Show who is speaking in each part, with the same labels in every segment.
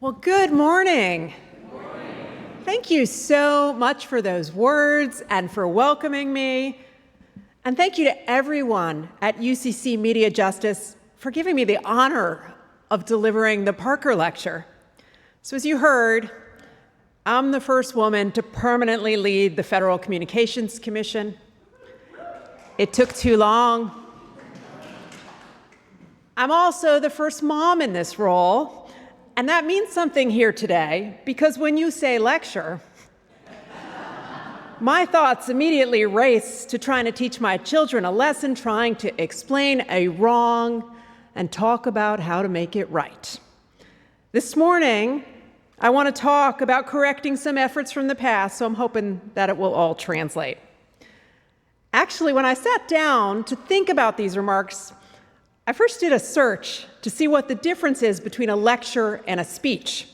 Speaker 1: Well, good morning.
Speaker 2: Good morning.
Speaker 1: Thank you so much for those words and for welcoming me. And thank you to everyone at UCC Media Justice for giving me the honor of delivering the Parker Lecture. So as you heard, I'm the first woman to permanently lead the Federal Communications Commission. It took too long. I'm also the first mom in this role. And that means something here today, because when you say lecture, my thoughts immediately race to trying to teach my children a lesson, trying to explain a wrong, and talk about how to make it right. This morning, I want to talk about correcting some efforts from the past, so I'm hoping that it will all translate. Actually, when I sat down to think about these remarks, I first did a search to see what the difference is between a lecture and a speech.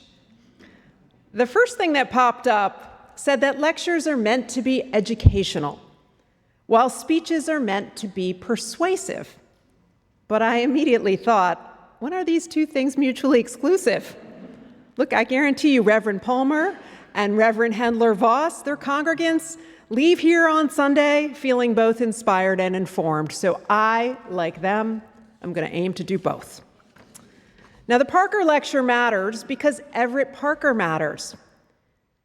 Speaker 1: The first thing that popped up said that lectures are meant to be educational, while speeches are meant to be persuasive. But I immediately thought, when are these two things mutually exclusive? Look, I guarantee you Reverend Palmer and Reverend Handler Voss, their congregants, leave here on Sunday feeling both inspired and informed. So I, like them, I'm going to aim to do both. Now, the Parker Lecture matters because Everett Parker matters.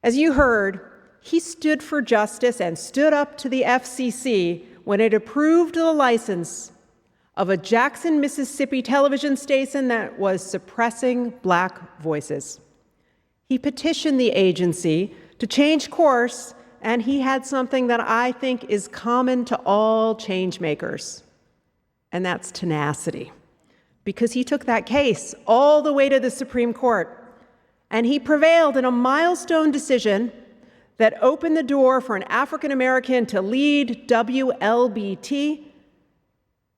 Speaker 1: As you heard, he stood for justice and stood up to the FCC when it approved the license of a Jackson, Mississippi television station that was suppressing Black voices. He petitioned the agency to change course, and he had something that I think is common to all change makers. And that's tenacity, because he took that case all the way to the Supreme Court, and he prevailed in a milestone decision that opened the door for an African American to lead WLBT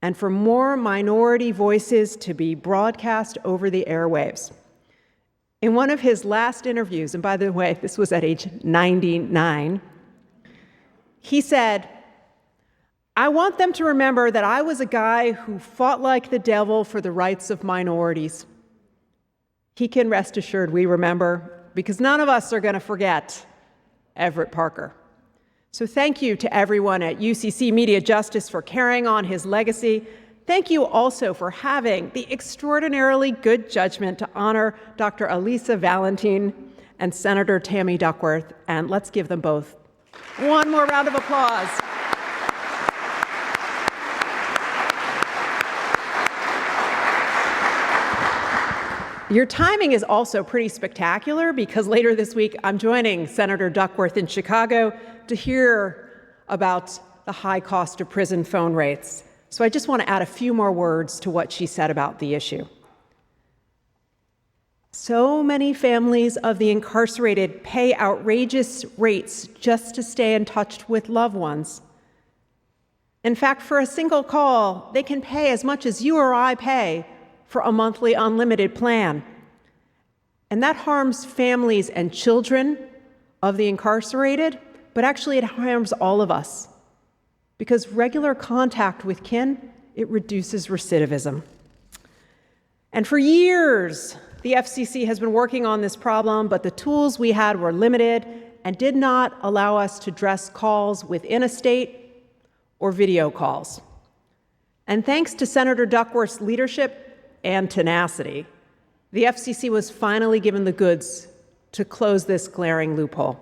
Speaker 1: and for more minority voices to be broadcast over the airwaves. In one of his last interviews, and by the way, this was at age 99, he said, "I want them to remember that I was a guy who fought like the devil for the rights of minorities." He can rest assured we remember, because none of us are going to forget Everett Parker. So thank you to everyone at UCC Media Justice for carrying on his legacy. Thank you also for having the extraordinarily good judgment to honor Dr. Elisa Valentin and Senator Tammy Duckworth. And let's give them both one more round of applause. Your timing is also pretty spectacular, because later this week I'm joining Senator Duckworth in Chicago to hear about the high cost of prison phone rates. So I just want to add a few more words to what she said about the issue. So many families of the incarcerated pay outrageous rates just to stay in touch with loved ones. In fact, for a single call, they can pay as much as you or I pay for a monthly unlimited plan. And that harms families and children of the incarcerated, but actually it harms all of us, because regular contact with kin, it reduces recidivism. And for years, the FCC has been working on this problem, but the tools we had were limited and did not allow us to address calls within a state or video calls. And thanks to Senator Duckworth's leadership and tenacity, the FCC was finally given the goods to close this glaring loophole.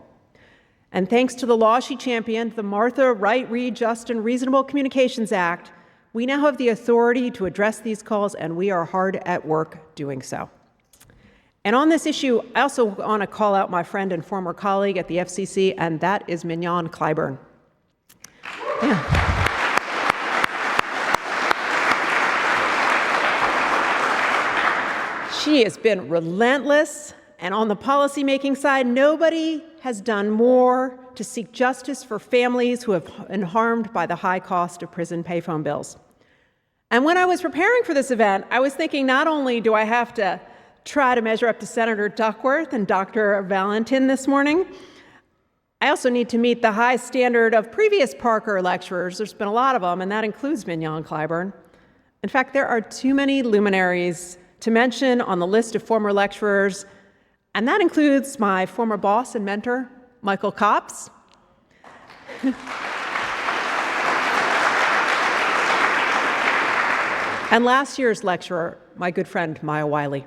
Speaker 1: And thanks to the law she championed, the Martha Wright Reed Just and Reasonable Communications Act, we now have the authority to address these calls, and we are hard at work doing so. And on this issue, I also want to call out my friend and former colleague at the FCC, and that is Mignon Clyburn. Yeah. She has been relentless, and on the policymaking side, nobody has done more to seek justice for families who have been harmed by the high cost of prison payphone bills. And when I was preparing for this event, I was thinking, not only do I have to try to measure up to Senator Duckworth and Dr. Valentin this morning, I also need to meet the high standard of previous Parker lecturers. There's been a lot of them, and that includes Mignon Clyburn. In fact, there are too many luminaries to mention on the list of former lecturers, And that includes my former boss and mentor, Michael Copps. And last year's lecturer, my good friend, Maya Wiley.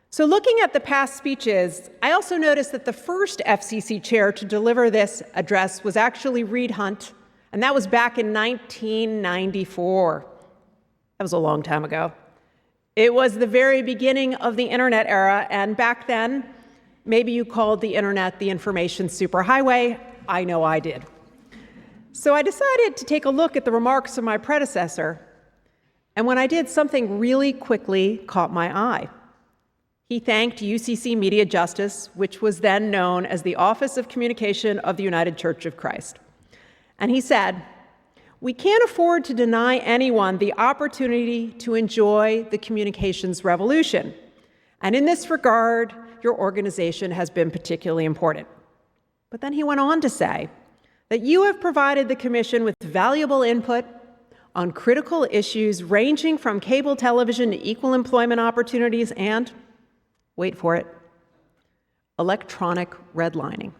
Speaker 1: So looking at the past speeches, I also noticed that the first FCC chair to deliver this address was actually Reed Hundt, and that was back in 1994. That was a long time ago. It was the very beginning of the internet era, and back then, maybe you called the internet the information superhighway. I know I did. So I decided to take a look at the remarks of my predecessor, and when I did, something really quickly caught my eye. He thanked UCC Media Justice, which was then known as the Office of Communication of the United Church of Christ. And he said, "We can't afford to deny anyone the opportunity to enjoy the communications revolution. And in this regard, your organization has been particularly important." But then he went on to say that you have provided the Commission with valuable input on critical issues ranging from cable television to equal employment opportunities and, wait for it, electronic redlining.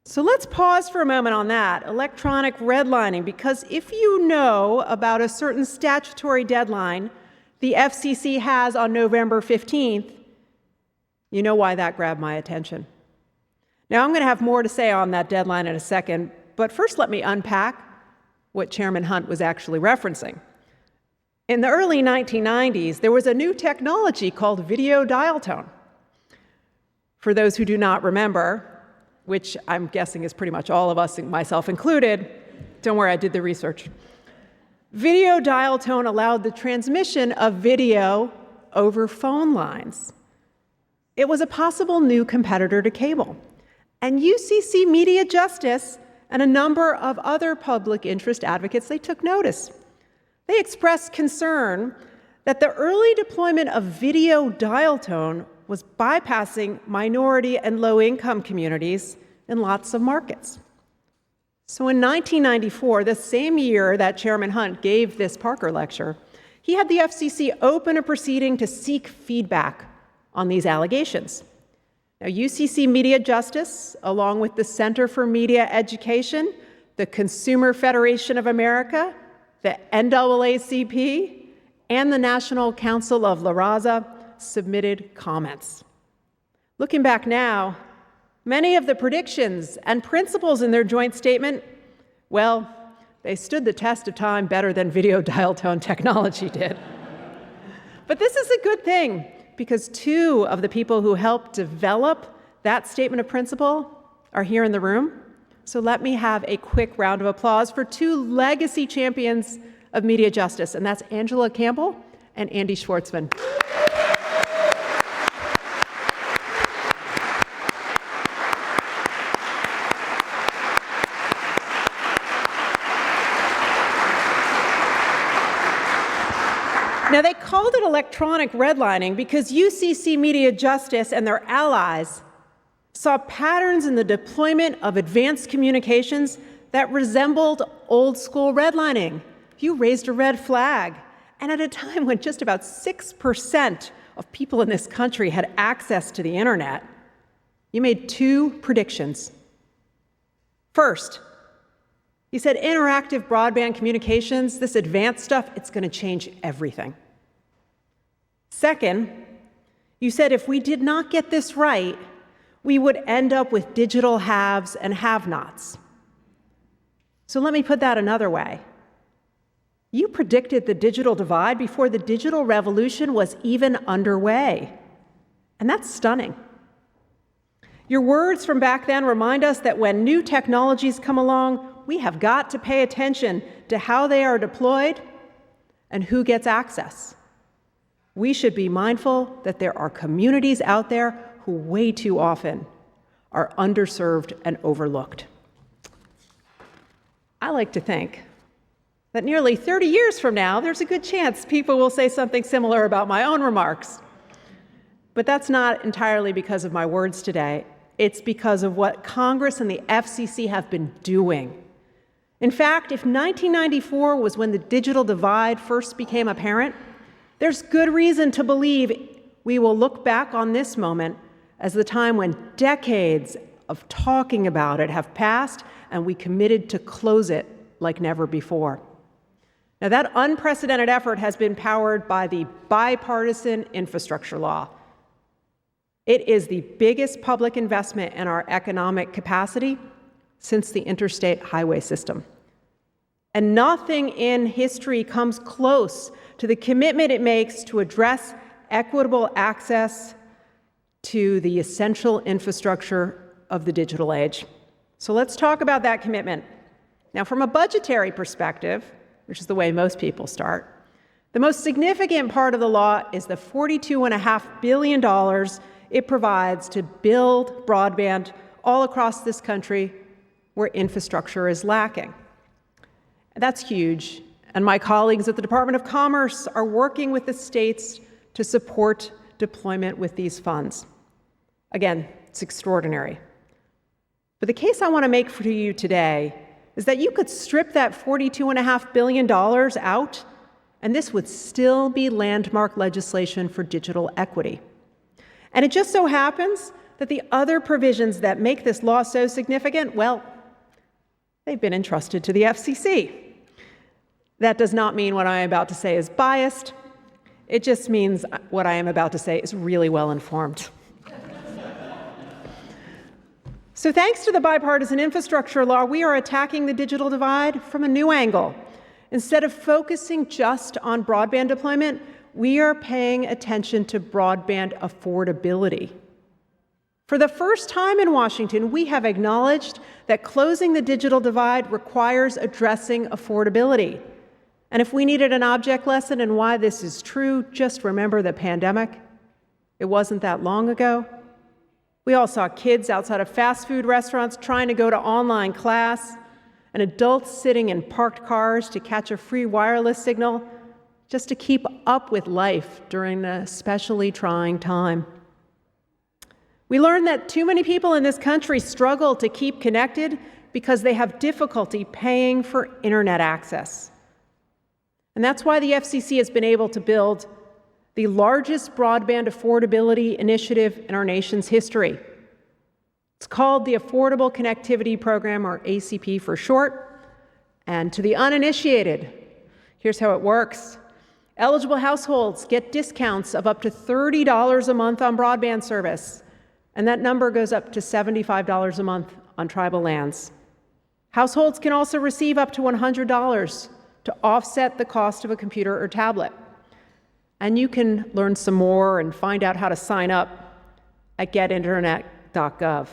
Speaker 1: So let's pause for a moment on that, electronic redlining, because if you know about a certain statutory deadline the FCC has on November 15th, you know why that grabbed my attention. Now, I'm going to have more to say on that deadline in a second, but first let me unpack what Chairman Hunt was actually referencing. In the early 1990s, there was a new technology called video dial tone. For those who do not remember, which I'm guessing is pretty much all of us, myself included, don't worry, I did the research. Video dial tone allowed the transmission of video over phone lines. It was a possible new competitor to cable. And UCC Media Justice and a number of other public interest advocates, they took notice. They expressed concern that the early deployment of video dial tone was bypassing minority and low-income communities in lots of markets. So in 1994, the same year that Chairman Hunt gave this Parker lecture, he had the FCC open a proceeding to seek feedback on these allegations. Now, UCC Media Justice, along with the Center for Media Education, the Consumer Federation of America, the NAACP, and the National Council of La Raza submitted comments. Looking back now, many of the predictions and principles in their joint statement, well, they stood the test of time better than video dial tone technology did. But this is a good thing, because two of the people who helped develop that statement of principle are here in the room. So let me have a quick round of applause for two legacy champions of media justice, and that's Angela Campbell and Andy Schwartzman. Now, they called it electronic redlining because UCC Media Justice and their allies saw patterns in the deployment of advanced communications that resembled old-school redlining. You raised a red flag, and at a time when just about 6% of people in this country had access to the internet, you made two predictions. First, you said interactive broadband communications, this advanced stuff, it's going to change everything. Second, you said if we did not get this right, we would end up with digital haves and have-nots. So let me put that another way. You predicted the digital divide before the digital revolution was even underway. And that's stunning. Your words from back then remind us that when new technologies come along, we have got to pay attention to how they are deployed and who gets access. We should be mindful that there are communities out there who way too often are underserved and overlooked. I like to think that nearly 30 years from now, there's a good chance people will say something similar about my own remarks. But that's not entirely because of my words today. It's because of what Congress and the FCC have been doing. In fact, if 1994 was when the digital divide first became apparent, there's good reason to believe we will look back on this moment as the time when decades of talking about it have passed and we committed to close it like never before. Now, that unprecedented effort has been powered by the bipartisan infrastructure law. It is the biggest public investment in our economic capacity since the interstate highway system. And nothing in history comes close to the commitment it makes to address equitable access to the essential infrastructure of the digital age. So let's talk about that commitment. Now, from a budgetary perspective, which is the way most people start, the most significant part of the law is the $42.5 billion it provides to build broadband all across this country where infrastructure is lacking. That's huge, and my colleagues at the Department of Commerce are working with the states to support deployment with these funds. Again, it's extraordinary. But the case I want to make for you today is that you could strip that $42.5 billion out, and this would still be landmark legislation for digital equity. And it just so happens that the other provisions that make this law so significant, well, they've been entrusted to the FCC. That does not mean what I am about to say is biased. It just means what I am about to say is really well informed. So thanks to the bipartisan infrastructure law, we are attacking the digital divide from a new angle. Instead of focusing just on broadband deployment, we are paying attention to broadband affordability. For the first time in Washington, we have acknowledged that closing the digital divide requires addressing affordability. And if we needed an object lesson in why this is true, just remember the pandemic. It wasn't that long ago. We all saw kids outside of fast food restaurants trying to go to online class, and adults sitting in parked cars to catch a free wireless signal just to keep up with life during an especially trying time. We learned that too many people in this country struggle to keep connected because they have difficulty paying for internet access. And that's why the FCC has been able to build the largest broadband affordability initiative in our nation's history. It's called the Affordable Connectivity Program, or ACP for short. And to the uninitiated, here's how it works. Eligible households get discounts of up to $30 a month on broadband service, and that number goes up to $75 a month on tribal lands. Households can also receive up to $100 to offset the cost of a computer or tablet. And you can learn some more and find out how to sign up at getinternet.gov.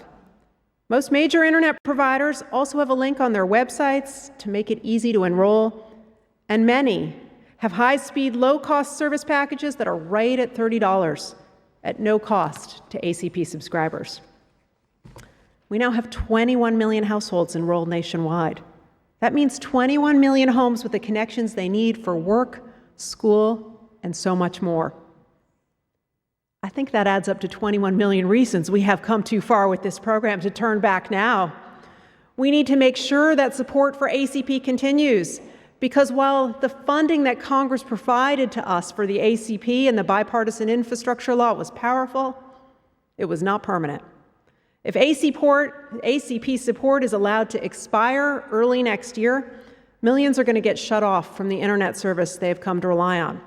Speaker 1: Most major internet providers also have a link on their websites to make it easy to enroll, and many have high-speed, low-cost service packages that are right at $30 at no cost to ACP subscribers. We now have 21 million households enrolled nationwide. That means 21 million homes with the connections they need for work, school, and so much more. I think that adds up to 21 million reasons we have come too far with this program to turn back now. We need to make sure that support for ACP continues, because while the funding that Congress provided to us for the ACP and the bipartisan infrastructure law was powerful, it was not permanent. If ACP support is allowed to expire early next year, millions are going to get shut off from the internet service they have come to rely on.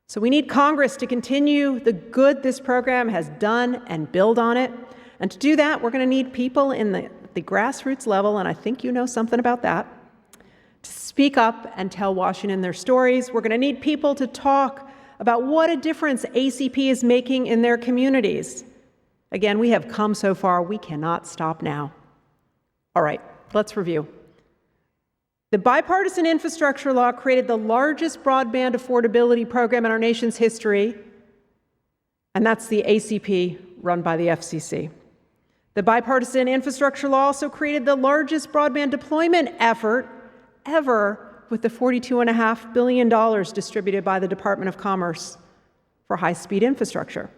Speaker 1: So we need Congress to continue the good this program has done and build on it. And to do that, we're going to need people in the grassroots level, and I think you know something about that, to speak up and tell Washington their stories. We're going to need people to talk about what a difference ACP is making in their communities. Again, we have come so far, we cannot stop now. All right, let's review. The bipartisan infrastructure law created the largest broadband affordability program in our nation's history, and that's the ACP run by the FCC. The bipartisan infrastructure law also created the largest broadband deployment effort ever, with the $42.5 billion distributed by the Department of Commerce for high-speed infrastructure.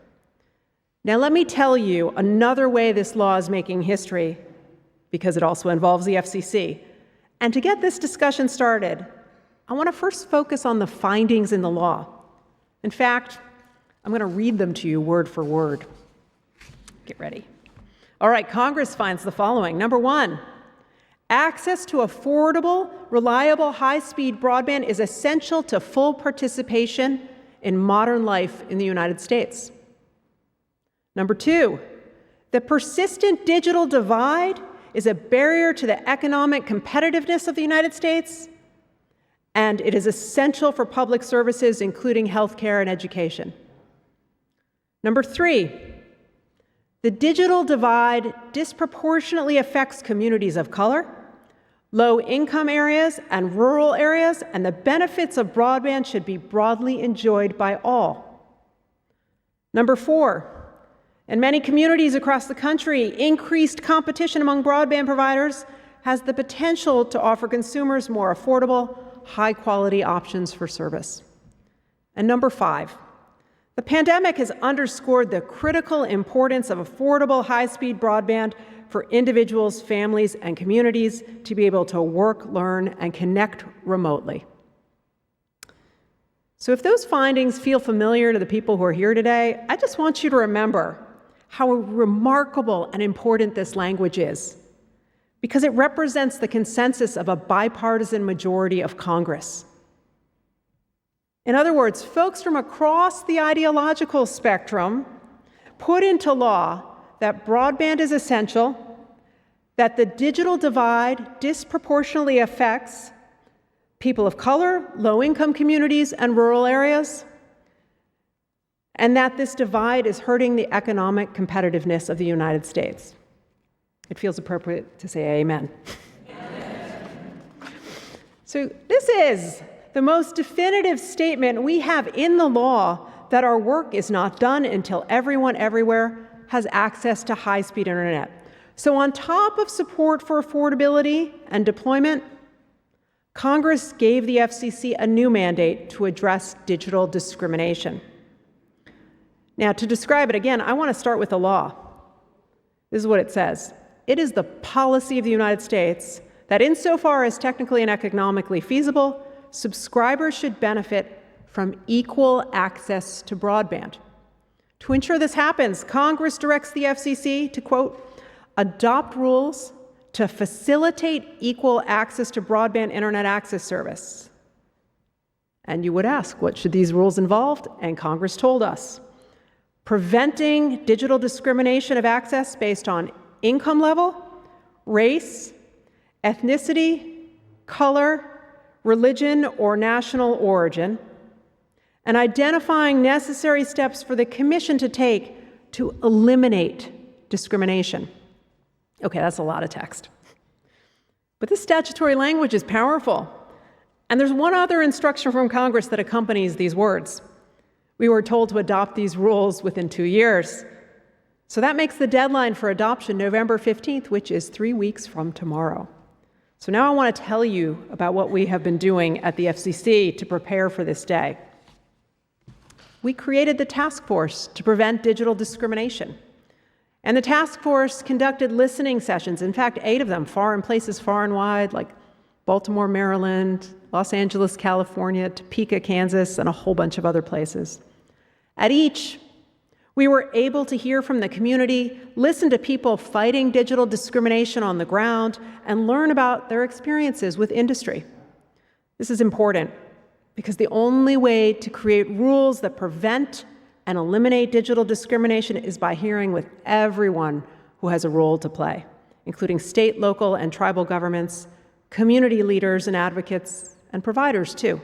Speaker 1: Now, let me tell you another way this law is making history, because it also involves the FCC. And to get this discussion started, I want to first focus on the findings in the law. In fact, I'm going to read them to you word for word. Get ready. All right, Congress finds the following. Number one, access to affordable, reliable, high-speed broadband is essential to full participation in modern life in the United States. Number two, the persistent digital divide is a barrier to the economic competitiveness of the United States, and it is essential for public services, including healthcare and education. Number three, the digital divide disproportionately affects communities of color, low-income areas, and rural areas, and the benefits of broadband should be broadly enjoyed by all. Number four, in many communities across the country, increased competition among broadband providers has the potential to offer consumers more affordable, high-quality options for service. And number five, the pandemic has underscored the critical importance of affordable, high-speed broadband for individuals, families, and communities to be able to work, learn, and connect remotely. So if those findings feel familiar to the people who are here today, I just want you to remember how remarkable and important this language is, because it represents the consensus of a bipartisan majority of Congress. In other words, folks from across the ideological spectrum put into law that broadband is essential, that the digital divide disproportionately affects people of color, low-income communities, and rural areas, and that this divide is hurting the economic competitiveness of the United States. It feels appropriate to say amen. So this is the most definitive statement we have in the law that our work is not done until everyone everywhere has access to high-speed internet. So on top of support for affordability and deployment, Congress gave the FCC a new mandate to address digital discrimination. Now, to describe it again, I want to start with the law. This is what it says. It is the policy of the United States that insofar as technically and economically feasible, subscribers should benefit from equal access to broadband. To ensure this happens, Congress directs the FCC to, quote, adopt rules to facilitate equal access to broadband internet access service. And you would ask, what should these rules involve? And Congress told us. Preventing digital discrimination of access based on income level, race, ethnicity, color, religion, or national origin, and identifying necessary steps for the Commission to take to eliminate discrimination. Okay, that's a lot of text. But this statutory language is powerful. And there's one other instruction from Congress that accompanies these words. We were told to adopt these rules within 2 years. So that makes the deadline for adoption November 15th, which is 3 weeks from tomorrow. So now I want to tell you about what we have been doing at the FCC to prepare for this day. We created the task force to prevent digital discrimination. And the task force conducted listening sessions, in fact, 8 of them, in places far and wide, like Baltimore, Maryland, Los Angeles, California, Topeka, Kansas, and a whole bunch of other places. At each, we were able to hear from the community, listen to people fighting digital discrimination on the ground, and learn about their experiences with industry. This is important because the only way to create rules that prevent and eliminate digital discrimination is by hearing with everyone who has a role to play, including state, local, and tribal governments, community leaders and advocates, and providers too.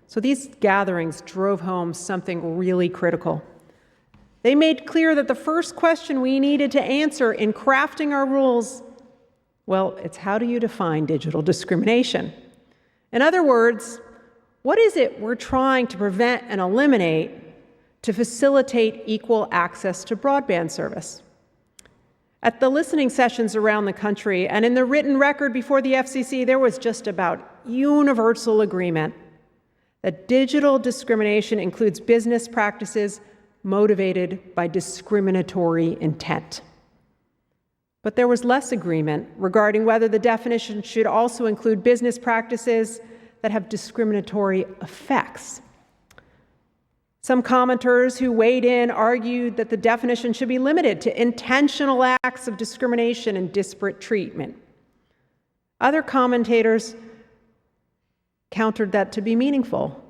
Speaker 1: So these gatherings drove home something really critical. They made clear that the first question we needed to answer in crafting our rules, well, it's how do you define digital discrimination? In other words, what is it we're trying to prevent and eliminate to facilitate equal access to broadband service? At the listening sessions around the country and in the written record before the FCC, there was just about universal agreement that digital discrimination includes business practices motivated by discriminatory intent. But there was less agreement regarding whether the definition should also include business practices that have discriminatory effects. Some commenters who weighed in argued that the definition should be limited to intentional acts of discrimination and disparate treatment. Other commentators countered that to be meaningful,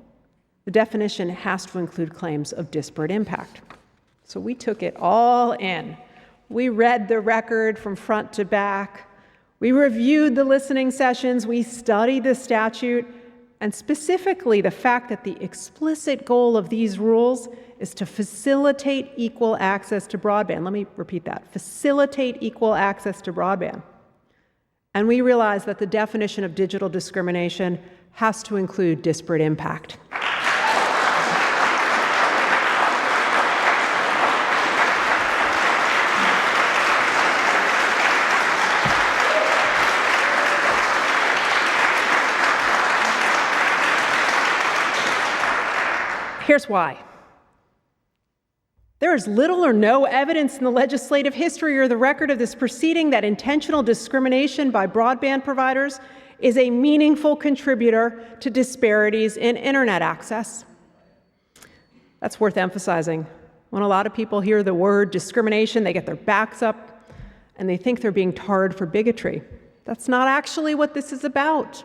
Speaker 1: the definition has to include claims of disparate impact. So we took it all in. We read the record from front to back. We reviewed the listening sessions. We studied the statute, and specifically the fact that the explicit goal of these rules is to facilitate equal access to broadband. Let me repeat that. Facilitate equal access to broadband. And we realized that the definition of digital discrimination has to include disparate impact. Here's why. There is little or no evidence in the legislative history or the record of this proceeding that intentional discrimination by broadband providers is a meaningful contributor to disparities in internet access. That's worth emphasizing. When a lot of people hear the word discrimination, they get their backs up and they think they're being tarred for bigotry. That's not actually what this is about.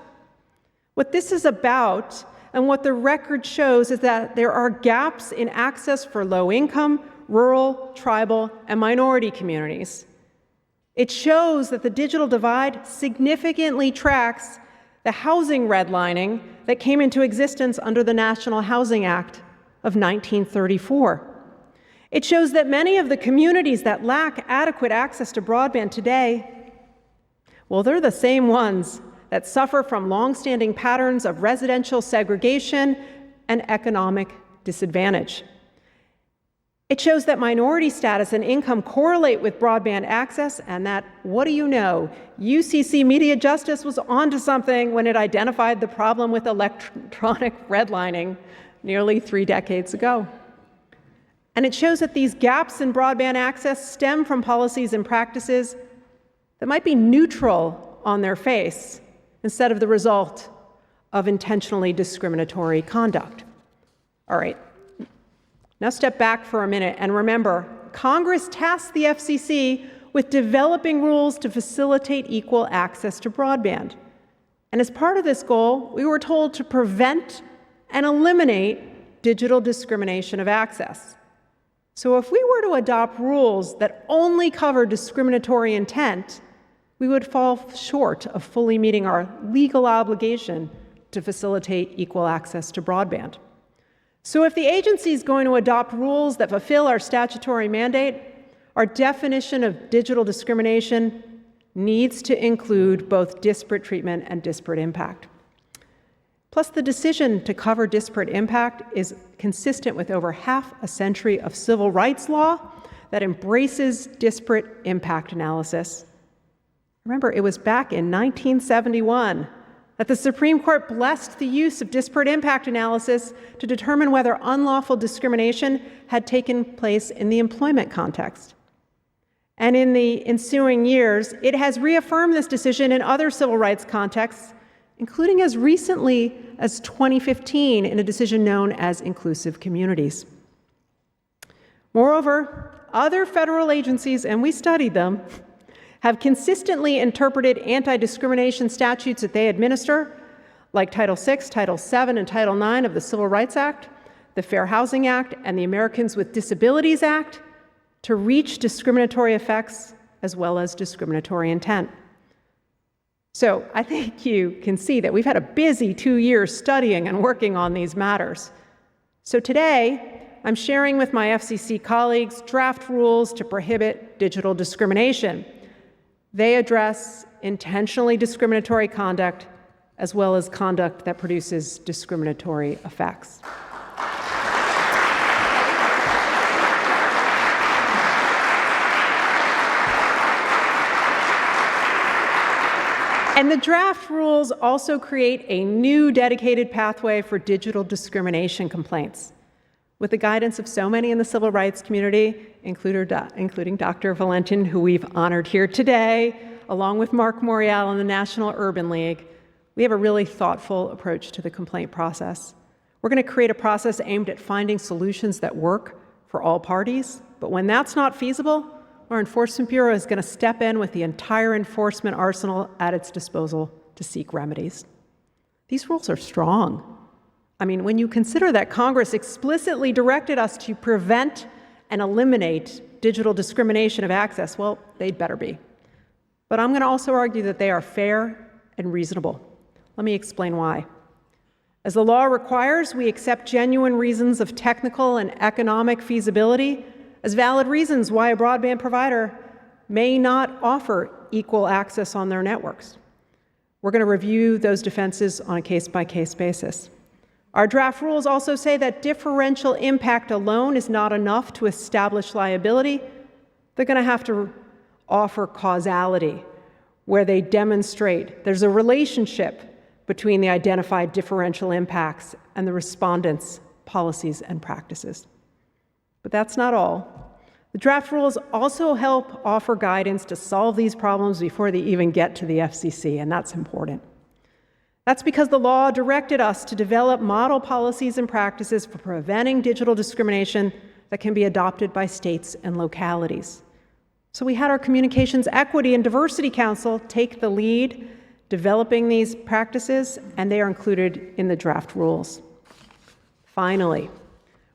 Speaker 1: What this is about, and what the record shows, is that there are gaps in access for low-income, rural, tribal, and minority communities. It shows that the digital divide significantly tracks the housing redlining that came into existence under the National Housing Act of 1934. It shows that many of the communities that lack adequate access to broadband today, well, they're the same ones that suffer from longstanding patterns of residential segregation and economic disadvantage. It shows that minority status and income correlate with broadband access, and that, what do you know, UCC Media Justice was onto something when it identified the problem with electronic redlining nearly 3 decades ago. And it shows that these gaps in broadband access stem from policies and practices that might be neutral on their face, instead of the result of intentionally discriminatory conduct. All right, now step back for a minute and remember, Congress tasked the FCC with developing rules to facilitate equal access to broadband. And as part of this goal, we were told to prevent and eliminate digital discrimination of access. So if we were to adopt rules that only cover discriminatory intent, we would fall short of fully meeting our legal obligation to facilitate equal access to broadband. So if the agency is going to adopt rules that fulfill our statutory mandate, our definition of digital discrimination needs to include both disparate treatment and disparate impact. Plus, the decision to cover disparate impact is consistent with over half a century of civil rights law that embraces disparate impact analysis. Remember, it was back in 1971 that the Supreme Court blessed the use of disparate impact analysis to determine whether unlawful discrimination had taken place in the employment context. And in the ensuing years, it has reaffirmed this decision in other civil rights contexts, including as recently as 2015 in a decision known as inclusive communities. Moreover, other federal agencies, and we studied them, have consistently interpreted anti-discrimination statutes that they administer, like Title VI, Title VII, and Title IX of the Civil Rights Act, the Fair Housing Act, and the Americans with Disabilities Act, to reach discriminatory effects as well as discriminatory intent. So I think you can see that we've had a busy 2 years studying and working on these matters. So today, I'm sharing with my FCC colleagues draft rules to prohibit digital discrimination. They address intentionally discriminatory conduct as well as conduct that produces discriminatory effects. And the draft rules also create a new dedicated pathway for digital discrimination complaints. With the guidance of so many in the civil rights community, including Dr. Valentin, who we've honored here today, along with Mark Morial and the National Urban League, we have a really thoughtful approach to the complaint process. We're going to create a process aimed at finding solutions that work for all parties. But when that's not feasible, our Enforcement Bureau is going to step in with the entire enforcement arsenal at its disposal to seek remedies. These rules are strong. I mean, when you consider that Congress explicitly directed us to prevent and eliminate digital discrimination of access, well, they'd better be. But I'm going to also argue that they are fair and reasonable. Let me explain why. As the law requires, we accept genuine reasons of technical and economic feasibility as valid reasons why a broadband provider may not offer equal access on their networks. We're going to review those defenses on a case-by-case basis. Our draft rules also say that differential impact alone is not enough to establish liability. They're going to have to offer causality, where they demonstrate there's a relationship between the identified differential impacts and the respondents' policies and practices. But that's not all. The draft rules also help offer guidance to solve these problems before they even get to the FCC, and that's important. That's because the law directed us to develop model policies and practices for preventing digital discrimination that can be adopted by states and localities. So we had our Communications Equity and Diversity Council take the lead developing these practices, and they are included in the draft rules. Finally,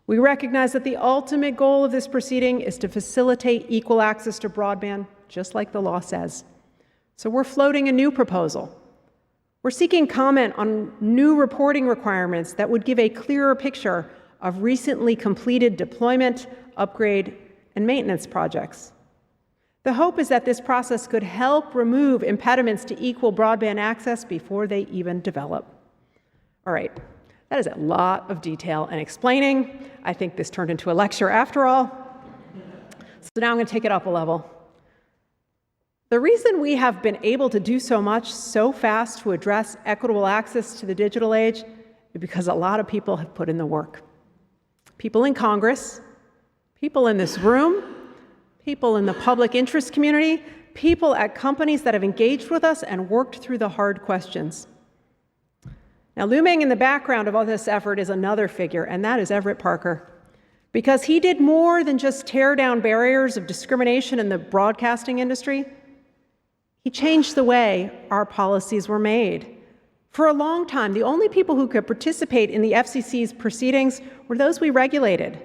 Speaker 1: we recognize that the ultimate goal of this proceeding is to facilitate equal access to broadband, just like the law says. So we're floating a new proposal. We're seeking comment on new reporting requirements that would give a clearer picture of recently completed deployment, upgrade, and maintenance projects. The hope is that this process could help remove impediments to equal broadband access before they even develop. All right, that is a lot of detail and explaining. I think this turned into a lecture after all. So now I'm going to take it up a level. The reason we have been able to do so much so fast to address equitable access to the digital age is because a lot of people have put in the work. People in Congress, people in this room, people in the public interest community, people at companies that have engaged with us and worked through the hard questions. Now, looming in the background of all this effort is another figure, and that is Everett Parker. Because he did more than just tear down barriers of discrimination in the broadcasting industry, he changed the way our policies were made. For a long time, the only people who could participate in the FCC's proceedings were those we regulated.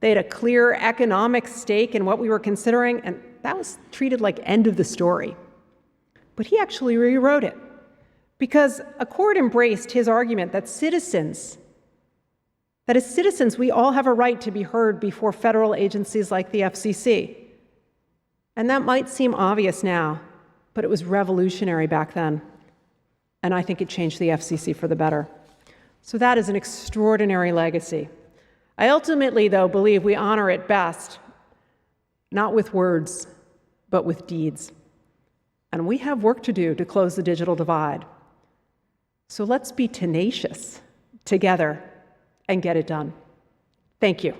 Speaker 1: They had a clear economic stake in what we were considering, and that was treated like end of the story. But he actually rewrote it, because a court embraced his argument that as citizens, we all have a right to be heard before federal agencies like the FCC. And that might seem obvious now, but it was revolutionary back then. And I think it changed the FCC for the better. So that is an extraordinary legacy. I ultimately, though, believe we honor it best, not with words, but with deeds. And we have work to do to close the digital divide. So let's be tenacious together and get it done. Thank you.